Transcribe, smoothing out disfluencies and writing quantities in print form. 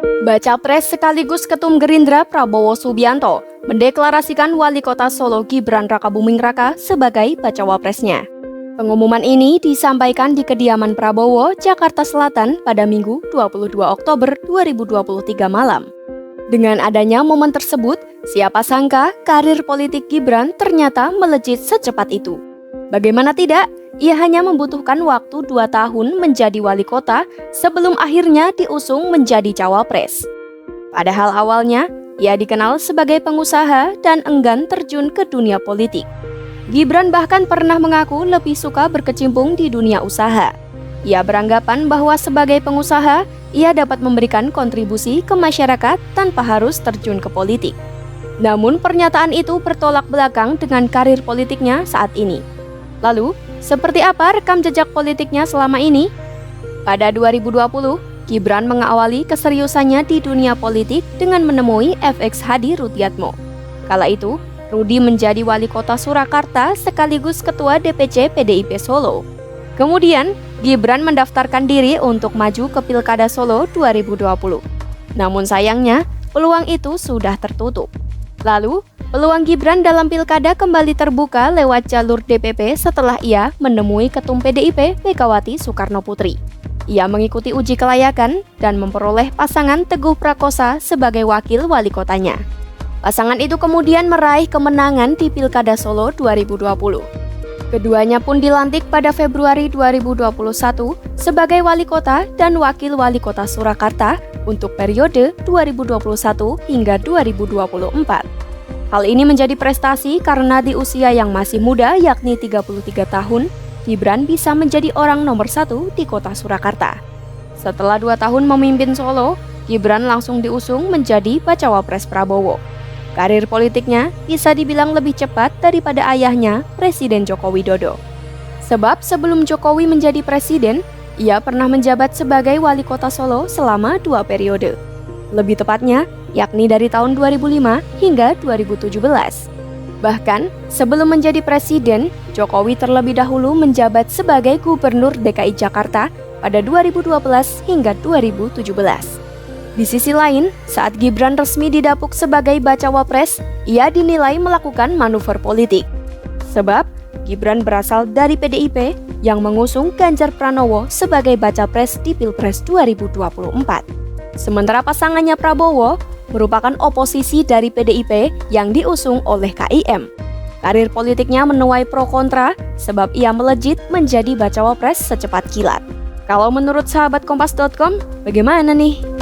Baca Pres sekaligus Ketum Gerindra Prabowo Subianto mendeklarasikan Wali Kota Solo Gibran Rakabuming Raka sebagai bacawa presnya. Pengumuman ini disampaikan di kediaman Prabowo, Jakarta Selatan pada Minggu 22 Oktober 2023 malam. Dengan adanya momen tersebut, siapa sangka karir politik Gibran ternyata melejit secepat itu. Bagaimana tidak, ia hanya membutuhkan waktu 2 tahun menjadi wali kota sebelum akhirnya diusung menjadi cawapres. Padahal awalnya, ia dikenal sebagai pengusaha dan enggan terjun ke dunia politik. Gibran bahkan pernah mengaku lebih suka berkecimpung di dunia usaha. Ia beranggapan bahwa sebagai pengusaha, ia dapat memberikan kontribusi ke masyarakat tanpa harus terjun ke politik. Namun pernyataan itu bertolak belakang dengan karir politiknya saat ini. Lalu, seperti apa rekam jejak politiknya selama ini? Pada 2020, Gibran mengawali keseriusannya di dunia politik dengan menemui FX Hadi Rudiatmo. Kala itu, Rudi menjadi wali kota Surakarta sekaligus ketua DPC PDIP Solo. Kemudian, Gibran mendaftarkan diri untuk maju ke Pilkada Solo 2020. Namun sayangnya, peluang itu sudah tertutup. Lalu, peluang Gibran dalam pilkada kembali terbuka lewat jalur DPP setelah ia menemui Ketum PDIP Megawati Soekarno Putri. Ia mengikuti uji kelayakan dan memperoleh pasangan Teguh Prakosa sebagai wakil wali kotanya. Pasangan itu kemudian meraih kemenangan di Pilkada Solo 2020. Keduanya pun dilantik pada Februari 2021 sebagai wali kota dan wakil wali kota Surakarta untuk periode 2021 hingga 2024. Hal ini menjadi prestasi karena di usia yang masih muda yakni 33 tahun, Gibran bisa menjadi orang nomor 1 di kota Surakarta. Setelah 2 tahun memimpin Solo, Gibran langsung diusung menjadi bacawa pres Prabowo. Karir politiknya bisa dibilang lebih cepat daripada ayahnya, Presiden Joko Widodo. Sebab sebelum Jokowi menjadi presiden, ia pernah menjabat sebagai wali kota Solo selama 2 periode. Lebih tepatnya, yakni dari tahun 2005 hingga 2017. Bahkan, sebelum menjadi presiden, Jokowi terlebih dahulu menjabat sebagai Gubernur DKI Jakarta pada 2012 hingga 2017. Di sisi lain, saat Gibran resmi didapuk sebagai bacawa pres, ia dinilai melakukan manuver politik. Sebab, Gibran berasal dari PDIP yang mengusung Ganjar Pranowo sebagai baca pres di Pilpres 2024. Sementara pasangannya Prabowo merupakan oposisi dari PDIP yang diusung oleh KIM. Karir politiknya menuai pro kontra sebab ia melejit menjadi bacawa pres secepat kilat. Kalau menurut sahabat Kompas.com, bagaimana nih?